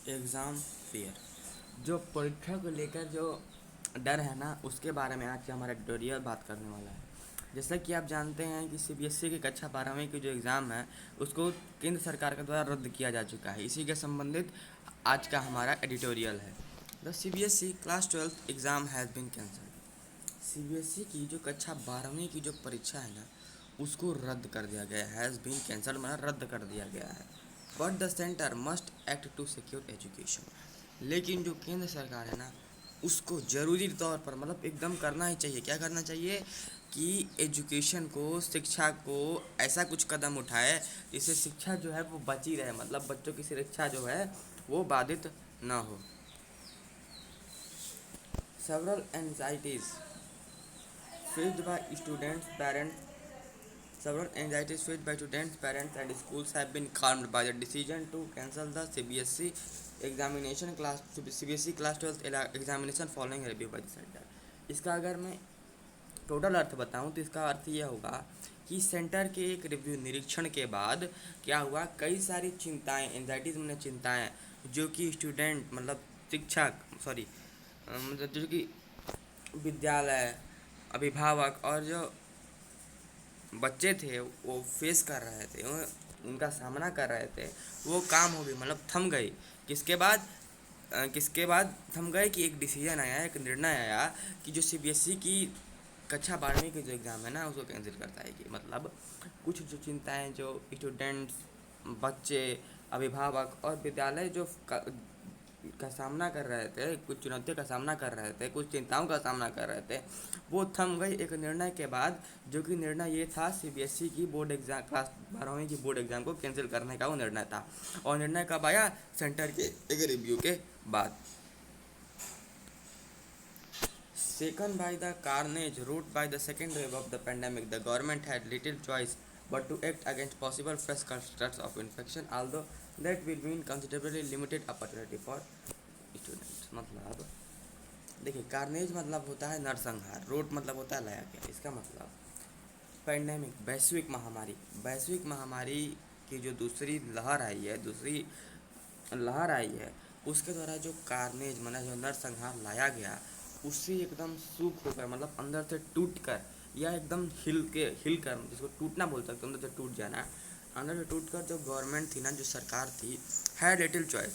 Exam fair, जो परीक्षा को लेकर जो डर है ना, उसके बारे में आज का हमारा ट्यूटोरियल बात करने वाला है। जैसा कि आप जानते हैं कि सीबीएसई की कक्षा 12वीं की जो एग्ज़ाम है उसको केंद्र सरकार के द्वारा रद्द किया जा चुका है। इसी के संबंधित आज का हमारा एडिटोरियल है। The CBSE class 12th exam has been cancelled. CBSE की जो कक्षा 12वीं की जो परीक्षा है ना, उसको रद्द कर दिया गया है। हैज़ बीन कैंसल्ड मतलब रद्द कर दिया गया है। But the centre must act to secure education. लेकिन जो केंद्र सरकार है ना, उसको ज़रूरी तौर पर मतलब एकदम करना ही चाहिए। क्या करना चाहिए कि एजुकेशन को, शिक्षा को ऐसा कुछ कदम उठाए जिससे शिक्षा जो है वो बची रहे, मतलब बच्चों की सुरक्षा जो है वो बाधित ना हो। Several anxieties faced by students, parents, several anxieties faced by students, parents, and schools have been calmed by the decision to cancel the CBSE examination class CBSE class 12th examination following review by the center। इसका अगर मैं total अर्थ बताऊं तो इसका अर्थ ये होगा कि centre के एक रिव्यू निरीक्षण के बाद क्या हुआ, कई सारी चिंताएं, एंजाइटीज में चिंताएं जो कि स्टूडेंट मतलब शिक्षक मतलब जो कि विद्यालय, अभिभावक और जो बच्चे थे वो फेस कर रहे थे, उनका सामना कर रहे थे, वो काम हो गई, मतलब थम गई। किसके बाद थम गए कि एक डिसीजन आया, एक निर्णय आया कि जो सीबीएसई की कक्षा 12वीं की जो एग्ज़ाम है ना उसको कैंसिल करता है। कि मतलब कुछ जो चिंताएं जो स्टूडेंट्स, बच्चे, अभिभावक और विद्यालय जो का सामना कर रहे थे, कुछ चुनौतियों का सामना कर रहे थे, कुछ चिंताओं का सामना कर रहे थे, वो थम गई एक निर्णय के बाद। जो कि निर्णय ये था, सीबीएसई की बोर्ड एग्ज़ाम क्लास 12वीं की बोर्ड एग्ज़ाम को कैंसिल करने का वो निर्णय था। और निर्णय कब आया? सेंटर के एक रिव्यू के बाद। Shaken by the carnage wrought by the second wave of the pandemic, the government had little choice but to act against possible fresh clusters of infection, although that will mean considerably limited opportunity for students। मतलब देखिए, carnage मतलब होता है नरसंहार, road मतलब होता है लाया गया। इसका मतलब पैंडेमिक, वैश्विक महामारी की जो दूसरी लहर आई है उसके द्वारा जो कार्नेज मतलब जो नरसंहार लाया गया, उससे एकदम सूख होकर, मतलब अंदर से टूट कर या एकदम हिल कर, जिसको टूटना बोल सकते, अंदर से टूट जाना, अंदर से टूट कर जो गवर्नमेंट थी ना, जो सरकार थी, है लिटिल चॉइस,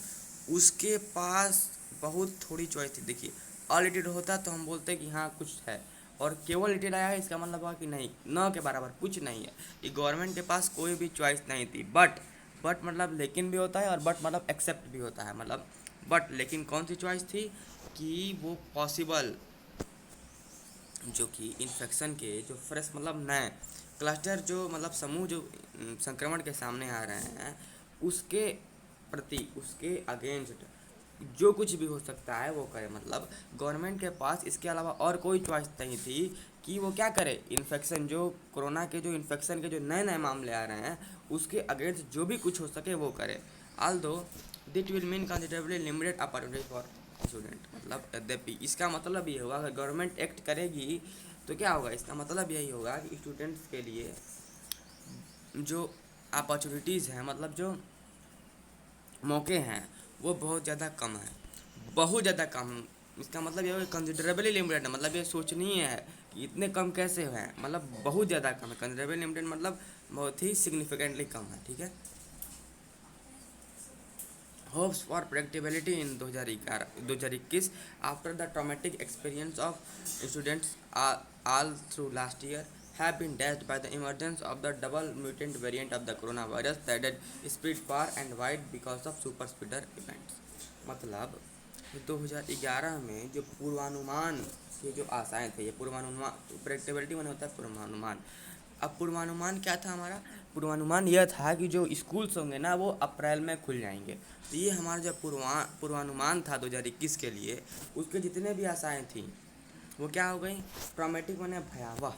उसके पास बहुत थोड़ी चॉइस थी। देखिए, अनलिमिटेड होता तो हम बोलते कि हाँ कुछ है, और केवल लिटिल आया है, इसका मतलब हुआ कि नहीं, न के बराबर कुछ नहीं है। ये गवर्नमेंट के पास कोई भी चॉइस नहीं थी। बट मतलब लेकिन भी होता है, और बट मतलब एक्सेप्ट भी होता है। मतलब बट लेकिन कौन सी चॉइस थी कि वो पॉसिबल जो कि इन्फेक्शन के जो फ्रेश मतलब नए क्लस्टर जो मतलब समूह जो संक्रमण के सामने आ रहे हैं, उसके प्रति, उसके अगेंस्ट जो कुछ भी हो सकता है वो करे। मतलब गवर्नमेंट के पास इसके अलावा और कोई चॉइस नहीं थी कि वो क्या करे, इन्फेक्शन जो कोरोना के जो इन्फेक्शन के जो नए नए मामले आ रहे हैं उसके अगेंस्ट जो भी कुछ हो सके वो करे। Although it will mean considerably limited opportunity for student. मतलब यद्यपि इसका मतलब ये होगा, अगर गवर्नमेंट एक्ट करेगी तो क्या होगा, इसका मतलब यही होगा कि स्टूडेंट्स के लिए जो अपॉर्चुनिटीज़ हैं, मतलब जो मौके हैं, वो बहुत ज़्यादा कम है, बहुत ज़्यादा कम। इसका मतलब ये है कंसिडरेबली लिमिटेड है, मतलब ये सोचनीय है कि इतने कम कैसे हैं, मतलब बहुत ज़्यादा कम है। कंसिडरेबली लिमिटेड मतलब बहुत ही सिग्निफिकेंटली कम है, ठीक है। Hopes for predictability in 2021 after the traumatic experience of students all through last year have been dashed by the emergence of the double mutant variant of the coronavirus that had spread far and wide because of super spreader events। मतलब 2011 में जो पूर्वानुमान के जो आशाएं थे, ये पूर्वानुमान, प्रेडिक्टेबिलिटी माने होता है पूर्वानुमान। अब पूर्वानुमान क्या था हमारा? पूर्वानुमान यह था कि जो स्कूल्स होंगे ना वो अप्रैल में खुल जाएंगे। तो ये हमारा जो पूर्वानुमान था 2021 के लिए, उसके जितने भी आशाएं थी वो क्या हो गई? ट्रॉमेटिक माने भयावह।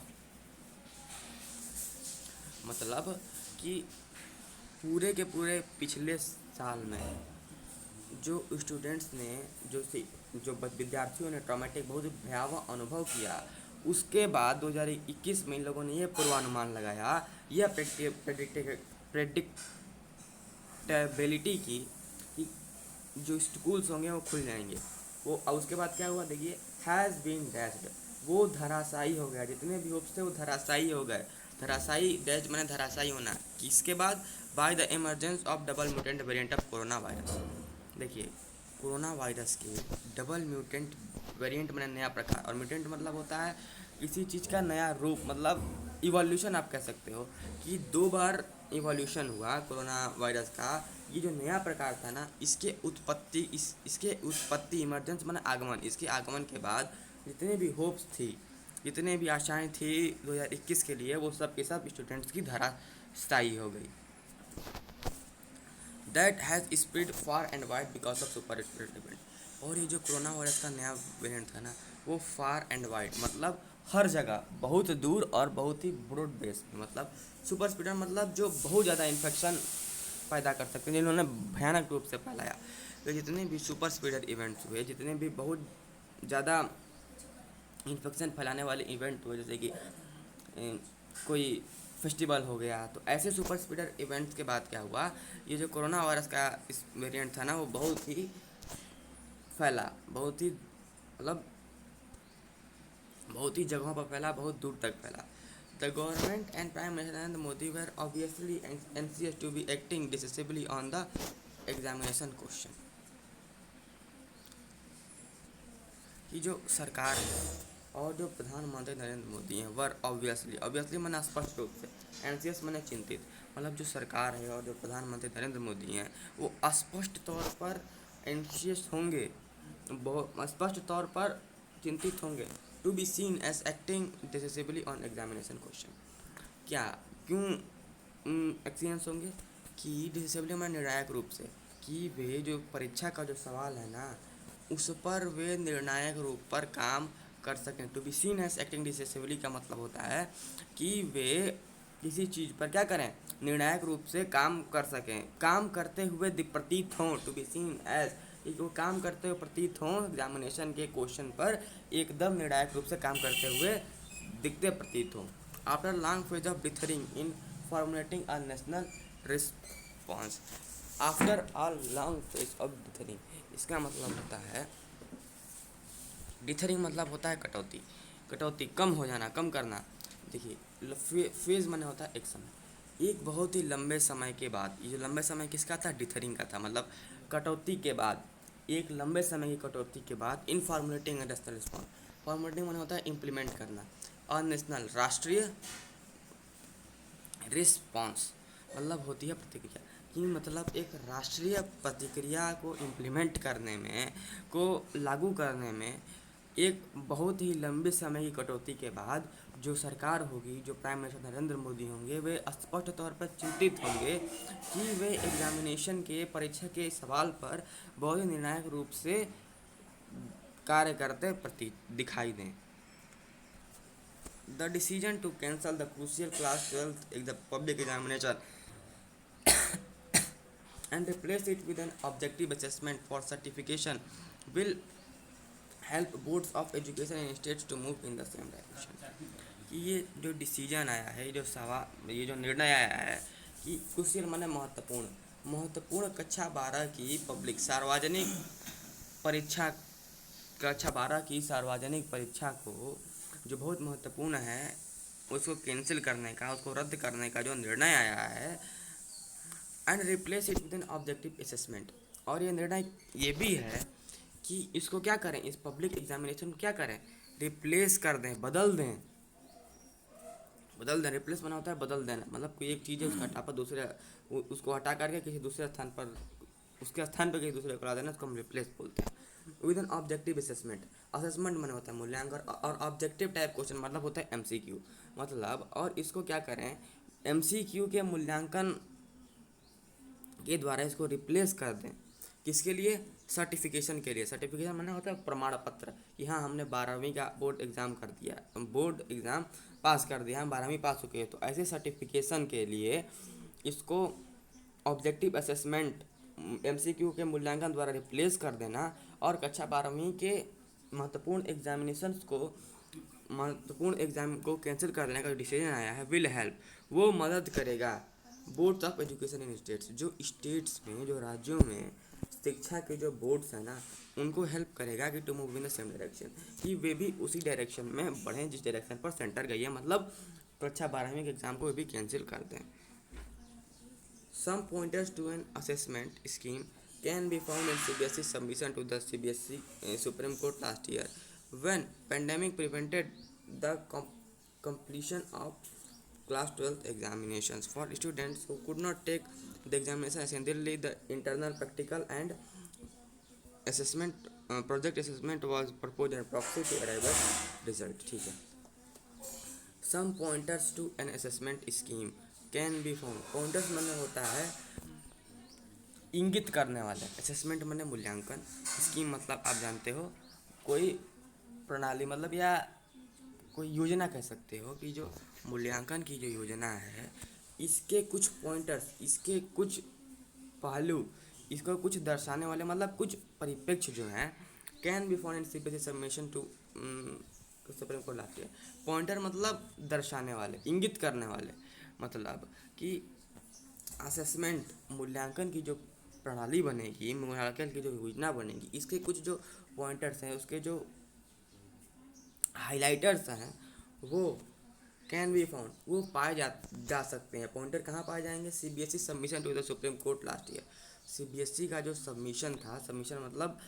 मतलब कि पूरे के पूरे पिछले साल में जो स्टूडेंट्स ने जो विद्यार्थियों ने ट्रॉमेटिक बहुत भयावह अनुभव किया, उसके बाद 2021 में इन लोगों ने ये पूर्वानुमान लगाया, यह प्रेडिक्टेबिलिटी की कि जो स्कूल्स होंगे वो खुल जाएंगे। वो और उसके बाद क्या हुआ देखिए, हैज़ बीन डैश्ड, वो धराशायी हो गया, जितने भी होप्स थे वो धराशायी हो गए। धराशायी डैश मैंने धराशायी होना, किसके बाद, by the emergence of double mutant variant of corona virus. देखिए कोरोना वायरस के डबल म्यूटेंट वेरिएंट मैंने नया प्रकार, और म्यूटेंट मतलब होता है किसी चीज़ का नया रूप, मतलब इवोल्यूशन आप कह सकते हो कि 2 बार इवोल्यूशन हुआ कोरोना वायरस का। ये जो नया प्रकार था ना, इसके उत्पत्ति इमरजेंस माने आगमन, इसके आगमन के बाद जितने भी होप्स थी, जितने भी आशाएं थी 2021 के लिए, वो सब के सब स्टूडेंट्स की धराशायी हो गई। That has spread far and wide because of super spreadable. और ये जो कोरोना वायरस का नया वेरिएंट था ना, वो फार एंड वाइड मतलब हर जगह, बहुत दूर और बहुत ही ब्रॉड बेस में, मतलब सुपर स्प्रेडर मतलब जो बहुत ज़्यादा इन्फेक्शन पैदा कर सकते हैं, जिन्होंने भयानक रूप से फैलाया। तो जितने भी सुपर स्प्रेडर इवेंट्स हुए, जितने भी बहुत ज़्यादा इन्फेक्शन फैलाने वाले इवेंट हुए, जैसे कि कोई फेस्टिवल हो गया, तो ऐसे सुपर स्प्रेडर इवेंट्स के बाद क्या हुआ, ये जो कोरोना वायरस का इस वेरिएंट था ना, वो बहुत ही फैला, बहुत ही मतलब बहुत ही जगहों पर फैला, बहुत दूर तक फैला। The government and prime minister Narendra Modi were obviously anxious to be acting decisively on the examination question. कि जो सरकार है और जो प्रधानमंत्री नरेंद्र मोदी हैं, वर ऑब्वियसली मैंने स्पष्ट रूप से, एंसियस मैंने चिंतित, मतलब जो सरकार है और जो प्रधानमंत्री नरेंद्र मोदी हैं, वो स्पष्ट तौर पर एंशियस होंगे, बहुत स्पष्ट तौर पर चिंतित होंगे, to be seen as acting decisively on examination question. क्या, क्यों एक्सपीरियंस होंगे कि डिसिसिवली में निर्णायक रूप से, कि वे जो परीक्षा का जो सवाल है ना, उस पर वे निर्णायक रूप पर काम कर सकें। To be seen as acting decisively का मतलब होता है कि वे किसी चीज़ पर क्या करें, निर्णायक रूप से काम कर सकें, काम करते हुए प्रतीत हों। टू बी सीन एज, वो काम करते हुए प्रतीत हों एग्जामिनेशन के क्वेश्चन पर, एकदम निर्णायक रूप से काम करते हुए दिखते प्रतीत हों। After long phase of dithering in formulating a national response, after a long phase of dithering, इसका मतलब होता है, डिथरिंग मतलब होता है कटौती, कटौती कम हो जाना, कम करना। देखिए फेज माने होता है एक समय, एक बहुत ही लंबे समय के बाद, ये जो लंबे समय किसका था, डिथरिंग का था, मतलब कटौती के बाद, एक लंबे समय की कटौती के बाद, in formulating a national response, formulating माने होता है इम्प्लीमेंट करना, और नेशनल राष्ट्रीय रिस्पॉन्स मतलब होती है प्रतिक्रिया, कि मतलब एक राष्ट्रीय प्रतिक्रिया को इम्प्लीमेंट करने में, को लागू करने में, एक बहुत ही लंबे समय की कटौती के बाद जो सरकार होगी, जो प्राइम मिनिस्टर नरेंद्र मोदी होंगे, वे स्पष्ट तौर पर चिंतित होंगे कि वे एग्जामिनेशन के, परीक्षा के सवाल पर बहुत ही निर्णायक रूप से कार्य करते प्रतीत दिखाई दें। The decision to cancel the crucial class 12th the public examination and replace it with an objective assessment for certification will help boards of education in states to move in the same direction। कि ये जो decision आया है, ये जो निर्णय आया है कि क्रुशियल माने महत्वपूर्ण कक्षा 12 की पब्लिक सार्वजनिक परीक्षा, कक्षा 12 की सार्वजनिक परीक्षा को जो बहुत महत्वपूर्ण है, उसको कैंसिल करने का, उसको रद्द करने का जो निर्णय आया है, and replace it with an objective assessment, और ये निर्णय ये भी है कि इसको क्या करें, इस पब्लिक एग्जामिनेशन को क्या करें, रिप्लेस कर दें, बदल दें। रिप्लेस बना होता है बदल देना, मतलब कोई एक चीज़ है उसका हटा पर दूसरे, उसको हटा करके किसी दूसरे स्थान पर, उसके स्थान पर किसी दूसरे को ला देना, उसको हम रिप्लेस बोलते हैं। With an objective assessment, assessment मैंने होता है मूल्यांकन, और ऑब्जेक्टिव टाइप क्वेश्चन मतलब होता है एमसीक्यू, मतलब, और इसको क्या करें, एमसीक्यू के मूल्यांकन के द्वारा इसको रिप्लेस कर दें। किसके लिए, सर्टिफिकेशन के लिए। सर्टिफिकेशन माने होता है प्रमाण पत्र, कि हाँ हमने 12वीं का बोर्ड एग्ज़ाम कर दिया, बोर्ड एग्ज़ाम पास कर दिया, हम 12वीं पास हो गए, तो ऐसे सर्टिफिकेशन के लिए इसको ऑब्जेक्टिव असेसमेंट एमसीक्यू के मूल्यांकन द्वारा रिप्लेस कर देना, और कक्षा 12वीं के महत्वपूर्ण एग्ज़ाम को कैंसिल करने का डिसीजन आया है, विल हेल्प, वो मदद करेगा board of education in states, जो स्टेट्स में, जो राज्यों में शिक्षा के जो बोर्ड्स हैं ना, उनको हेल्प करेगा कि to move in the same direction, कि वे भी उसी डायरेक्शन में बढ़ें जिस डायरेक्शन पर सेंटर गई है, मतलब कक्षा 12वीं के एग्ज़ाम को वे भी कैंसिल कर दें। Some pointers to an assessment scheme can be found in CBSE submission to the CBSE Supreme Court last year, when pandemic prevented the completion of class 12 examinations for students who could not take the examination. Essentially, the internal practical and assessment project assessment was proposed and proxy to arrive at result. ठीक है। Some pointers to an assessment scheme can be found. Pointers माने होता है इंगित करने वाले, assessment माने मूल्यांकन, स्कीम मतलब आप जानते हो कोई प्रणाली, मतलब या कोई योजना कह सकते हो कि जो मूल्यांकन की जो योजना है, इसके कुछ पॉइंटर्स, इसके कुछ पहलू, इसको कुछ दर्शाने वाले, मतलब कुछ परिप्रेक्ष्य जो हैं, can be found in CBSE submission to supreme court last year. Pointer मतलब दर्शाने वाले, इंगित करने वाले, मतलब कि असेसमेंट मूल्यांकन की जो प्रणाली बनेगी, मूल्यांकन की जो योजना बनेगी, इसके कुछ जो पॉइंटर्स हैं, उसके जो हाइलाइटर्स हैं, वो कैन बी फाउंड, वो पाए जा सकते हैं। पॉइंटर कहाँ पाए जाएंगे? CBSE submission to the supreme court last year. CBSE का जो सबमिशन था, सबमिशन मतलब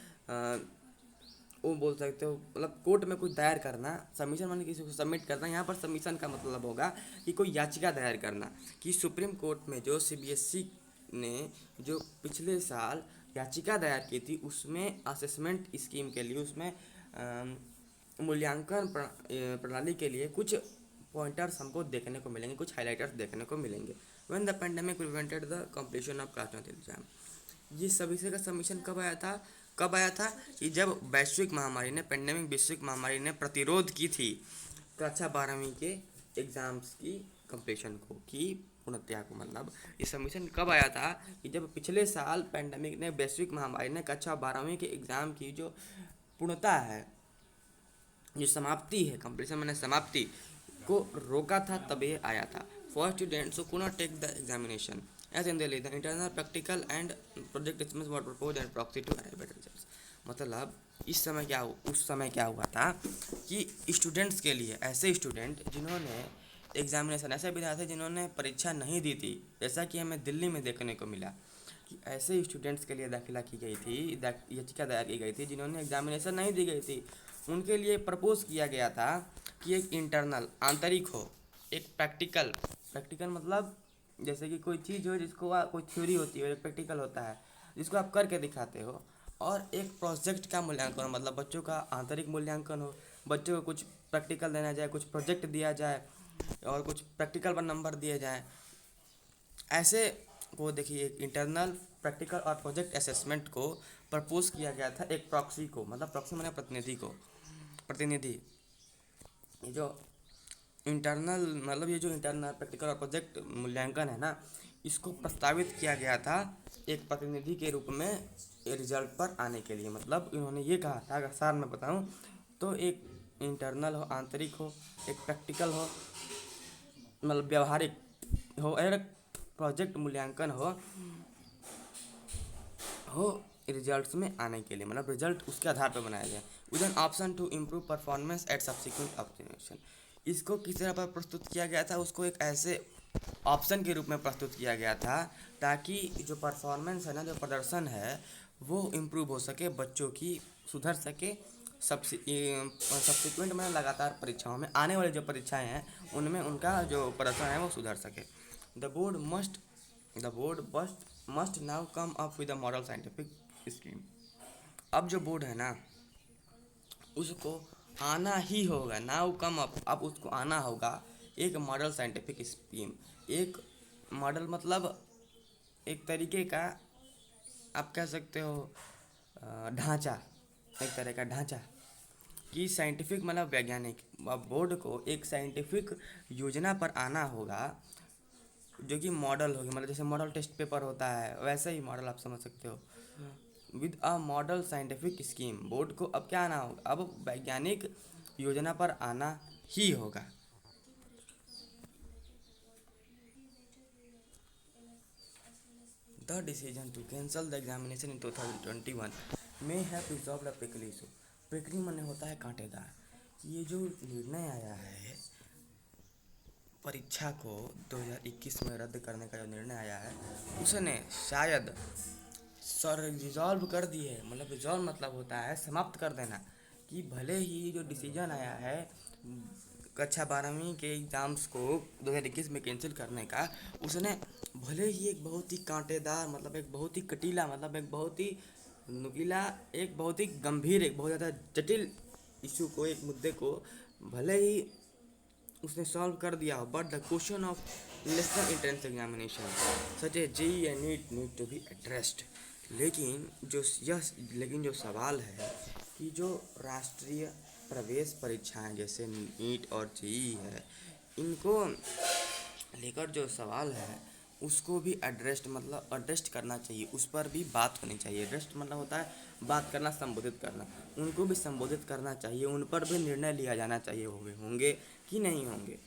वो बोल सकते हो, मतलब कोर्ट में कुछ दायर करना। सबमिशन माने किसी को सबमिट करना। यहाँ पर सबमिशन का मतलब होगा कि कोई याचिका दायर करना, कि सुप्रीम कोर्ट में जो सीबीएसई ने जो पिछले साल याचिका दायर की थी, उसमें असेसमेंट स्कीम के लिए, उसमें मूल्यांकन प्रणाली के लिए कुछ पॉइंटर्स हमको देखने को मिलेंगे, कुछ हाइलाइटर्स देखने को मिलेंगे। When the pandemic prevented the completion of class 12 exam. ये सभी से का सबमिशन कब आया था कि जब वैश्विक महामारी ने, पेंडेमिक वैश्विक महामारी ने प्रतिरोध की थी कक्षा 12वीं के एग्ज़ाम्स की कंप्लीशन को, की पूर्णतया को। मतलब ये सबमिशन कब आया था कि जब पिछले साल पेंडेमिक ने, वैश्विक महामारी ने कक्षा 12वीं के एग्ज़ाम की जो पूर्णता है, जो समाप्ति है, कंप्लीशन मैंने समाप्ति को रोका था, तब ये आया था। For students who could not take the examination as in the internal practical and project estimates were proposed and proxy to arrive at results. मतलब उस समय क्या हुआ था कि स्टूडेंट्स के लिए, ऐसे स्टूडेंट जिन्होंने एग्जामिनेशन, ऐसे विद्यार्थी जिन्होंने परीक्षा नहीं दी थी, जैसा कि हमें दिल्ली में देखने को मिला कि ऐसे स्टूडेंट्स के लिए दाखिला की गई थी, याचिका दायर की गई थी, जिन्होंने एग्जामिनेशन नहीं दी गई थी, उनके लिए प्रपोज किया गया था कि एक इंटरनल आंतरिक हो, एक प्रैक्टिकल मतलब जैसे कि कोई चीज़ हो जिसको कोई थ्योरी होती है, एक प्रैक्टिकल होता है जिसको आप करके दिखाते हो, और एक प्रोजेक्ट का मूल्यांकन हो, मतलब बच्चों का आंतरिक मूल्यांकन हो, बच्चों को कुछ प्रैक्टिकल देना जाए, कुछ प्रोजेक्ट दिया जाए और कुछ प्रैक्टिकल पर नंबर दिए जाए। ऐसे को देखिए, एक इंटरनल प्रैक्टिकल और प्रोजेक्ट असेसमेंट को प्रपोज किया गया था एक प्रॉक्सी को, मतलब प्रॉक्सी माने प्रतिनिधि। ये जो इंटरनल, मतलब ये जो इंटरनल प्रैक्टिकल और प्रोजेक्ट मूल्यांकन है ना, इसको प्रस्तावित किया गया था एक प्रतिनिधि के रूप में रिजल्ट पर आने के लिए। मतलब इन्होंने ये कहा था, अगर सार मैं बताऊं तो, एक इंटरनल हो, आंतरिक हो, एक प्रैक्टिकल हो, मतलब व्यवहारिक हो, और एक प्रोजेक्ट मूल्यांकन हो रिजल्ट्स में आने के लिए, मतलब रिजल्ट उसके आधार पर बनाया जाए। With an option to improve performance at subsequent observation. इसको किस तरह पर प्रस्तुत किया गया था? उसको एक ऐसे ऑप्शन के रूप में प्रस्तुत किया गया था ताकि जो परफॉर्मेंस है ना, जो प्रदर्शन है, वो इम्प्रूव हो सके, बच्चों की सुधर सके, सब्सिक्वेंट में लगातार परीक्षाओं में, आने वाली जो परीक्षाएं हैं उनमें उनका जो प्रदर्शन है वो सुधर सके। The board must now come up with a model scientific scheme. अब जो बोर्ड है ना, उसको आना ही होगा, नाउ कम अप, अब उसको आना होगा एक मॉडल साइंटिफिक स्कीम। एक मॉडल मतलब एक तरीके का, आप कह सकते हो ढांचा, एक तरह का ढांचा, कि साइंटिफिक मतलब वैज्ञानिक। अब बोर्ड को एक साइंटिफिक योजना पर आना होगा जो कि मॉडल होगी, मतलब जैसे मॉडल टेस्ट पेपर होता है, वैसे ही मॉडल आप समझ सकते हो। With a model scientific scheme, board को अब क्या आना होगा? अब वैज्ञानिक योजना पर आना ही होगा। The decision to cancel the examination in 2021 may have resolved a prickly issue. Prickly माने होता है कांटेदार। ये जो निर्णय आया है परीक्षा को 2021 में रद्द करने का जो निर्णय आया है उसने शायद सर रिजॉल्व कर दी है। मतलब रिजॉल्व मतलब होता है समाप्त कर देना, कि भले ही जो डिसीजन आया है कक्षा 12वीं के एग्ज़ाम्स को 2021 में कैंसिल करने का, उसने भले ही एक बहुत ही कांटेदार, मतलब एक बहुत ही कटीला, मतलब एक बहुत ही नुकीला, एक बहुत ही गंभीर, एक बहुत ज़्यादा जटिल इशू को, एक मुद्दे को भले ही उसने सॉल्व कर दिया हो, but the question of national entrance examination such a JEE and need to be addressed. लेकिन जो सवाल है कि जो राष्ट्रीय प्रवेश परीक्षाएं जैसे नीट और जेई है, इनको लेकर जो सवाल है उसको भी एड्रेस्ट करना चाहिए, उस पर भी बात होनी चाहिए। एड्रेस्ट मतलब होता है बात करना, संबोधित करना, उनको भी संबोधित करना चाहिए, उन पर भी निर्णय लिया जाना चाहिए, होंगे कि नहीं होंगे।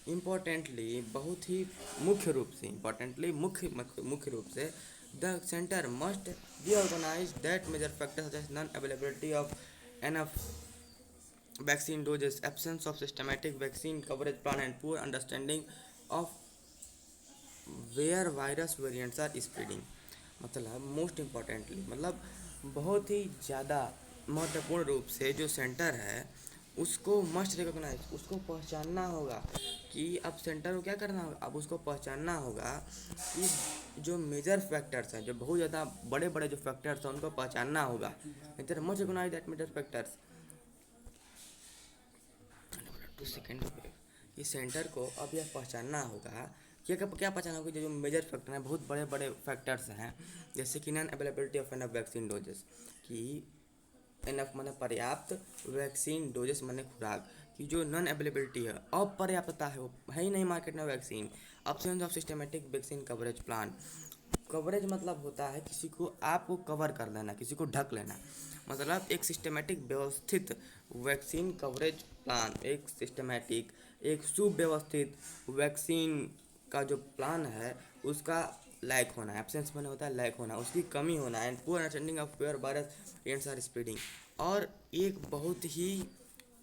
इम्पोर्टेंटली बहुत ही मुख्य रूप से मुख्य रूप से the centre must be organise that major factors such as non availability of enough vaccine doses, absence of systematic vaccine coverage plan and poor understanding of where virus variants are spreading। मतलब most importantly, मतलब बहुत ही ज़्यादा महत्वपूर्ण रूप से जो centre है उसको मस्ट रिकॉग्नाइज, उसको पहचानना होगा कि अब सेंटर को क्या करना होगा, अब उसको पहचानना होगा कि जो मेजर फैक्टर्स हैं, जो बहुत ज़्यादा बड़े बड़े जो फैक्टर्स हैं उनको पहचानना होगा। Centre must recognise that major factors to second wave. ये सेंटर को अब यह पहचानना होगा कि क्या पहचानना होगा, जो मेजर फैक्टर हैं, बहुत बड़े बड़े फैक्टर्स हैं, जैसे कि non availability of enough vaccine doses, कि एनफ माने पर्याप्त, वैक्सीन डोजेस माने खुराक, कि जो नॉन अवेलेबिलिटी है, अपर्याप्तता है, वो है ही नहीं मार्केट में vaccine. Absence of systematic vaccine coverage plan. Coverage मतलब होता है किसी को आपको कवर कर देना, किसी को ढक लेना, मतलब एक सिस्टमेटिक व्यवस्थित वैक्सीन कवरेज प्लान, एक सुव्यवस्थित वैक्सीन का जो प्लान है उसका लैक होना है। एब्सेंस में होता है लैक होना, उसकी कमी होना है। And poor understanding of where virus variants are spreading, और एक बहुत ही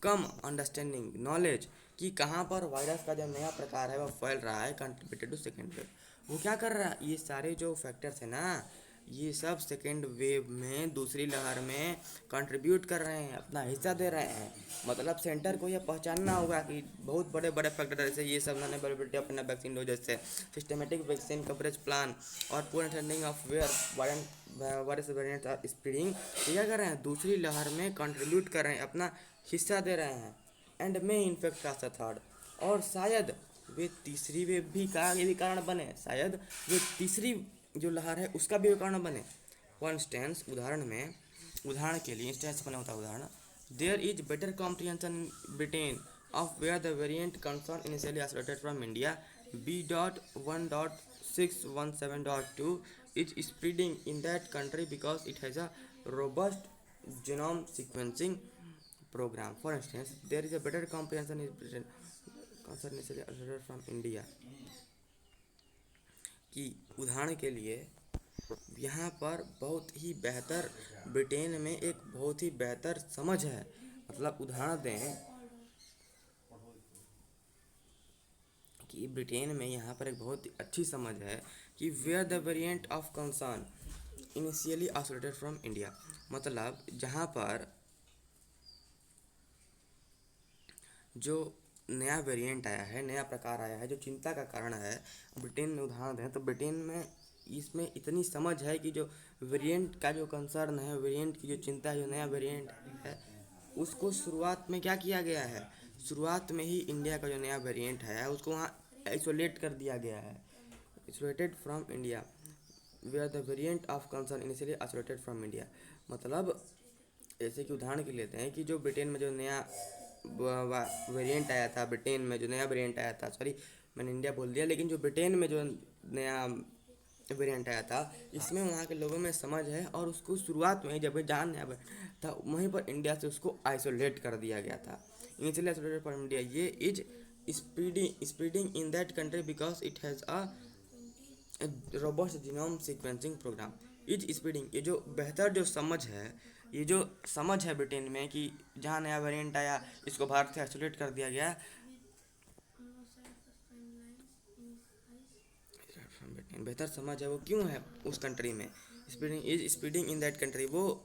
कम अंडरस्टैंडिंग, नॉलेज कि कहाँ पर वायरस का जो नया प्रकार है वह फैल रहा है कंट्रीब्यूटेड टू सेकेंड वेव। वो क्या कर रहा है, ये सारे जो फैक्टर्स हैं ना, ये सब सेकेंड वेव में, दूसरी लहर में कंट्रीब्यूट कर रहे हैं, अपना हिस्सा दे रहे हैं। मतलब सेंटर को यह पहचानना होगा कि बहुत बड़े बड़े फैक्टर जैसे ये सब non availability of vaccine doses से, सिस्टमेटिक वैक्सीन कवरेज प्लान और पूर्ण understanding of where virus variants are spreading, क्या कर रहे हैं, दूसरी लहर में कंट्रीब्यूट कर रहे हैं, अपना हिस्सा दे रहे हैं। एंड में इन्फेक्ट का थर्ड, और शायद वे तीसरी वेव भी का ये भी कारण बने, शायद वे तीसरी जो लहर है उसका भी कारण बने। फॉर इंस्टेंस, उदाहरण के लिए इंस्टेंस बना होता है उदाहरण, there is better comprehension in Britain of where the variant concern initially isolated from India B.1.617.2 is spreading in that country because it has a robust genome sequencing program. For instance, there is a better comprehension in Britain concern initially isolated from India। कि उदाहरण के लिए यहाँ पर बहुत ही बेहतर, Britain में एक बहुत ही बेहतर समझ है, मतलब उदाहरण दें कि ब्रिटेन में यहाँ पर एक बहुत ही अच्छी समझ है कि where the variant of concern initially isolated from India, मतलब जहाँ पर जो नया वेरिएंट आया है, नया प्रकार आया है जो चिंता का कारण है, ब्रिटेन में उदाहरण दें तो ब्रिटेन में इसमें इतनी समझ है कि जो वेरिएंट का जो कंसर्न है, वेरिएंट की जो चिंता है, जो नया वेरिएंट है, उसको शुरुआत में क्या किया गया है, शुरुआत में ही इंडिया का जो नया वेरिएंट है उसको वहाँ आइसोलेट कर दिया गया है, isolated from India, where the variant of concern initially isolated from India. मतलब जैसे कि उदाहरण के लेते हैं कि जो ब्रिटेन में जो नया वेरिएंट आया था, ब्रिटेन में जो नया वेरिएंट आया था, सॉरी मैंने इंडिया बोल दिया, लेकिन जो ब्रिटेन में जो नया वेरिएंट आया था इसमें वहाँ के लोगों में समझ है, और उसको शुरुआत में जब जान नया था वहीं पर इंडिया से उसको आइसोलेट कर दिया गया था, इनिशियली आइसोलेटेड फ्रॉम इंडिया। ये is spreading in that country because it has a robust genome sequencing programme is speeding. ये जो बेहतर जो समझ है, ये जो समझ है ब्रिटेन में कि जहाँ नया वेरिएंट आया इसको भारत से आइसोलेट कर दिया गया। बेहतर समझ है वो क्यों है उस कंट्री में, स्पीडिंग इन दैट कंट्री, वो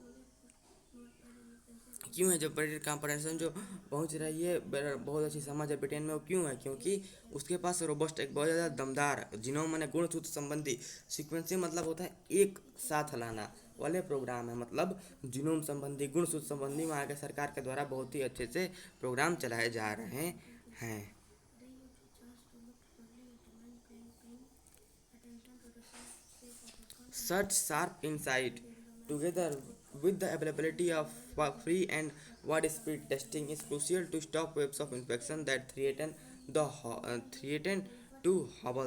क्यों है जो कॉम्परेशन जो पहुंच रही है, बहुत अच्छी समझ है ब्रिटेन में, वो क्यों है? क्योंकि उसके पास रोबस्ट एक बहुत ज़्यादा दमदार जिनोम मैंने गुणसूत्र संबंधी सीक्वेंसिंग मतलब होता है एक साथ लाना वाले प्रोग्राम है, मतलब जिनोम संबंधी गुणसूत्र संबंधी वहाँ के सरकार के द्वारा बहुत ही अच्छे से प्रोग्राम चलाए जा रहे हैं। Such sharp insight, together with the availability of free and widespread testing, is crucial to stop waves of infection that threaten to hobble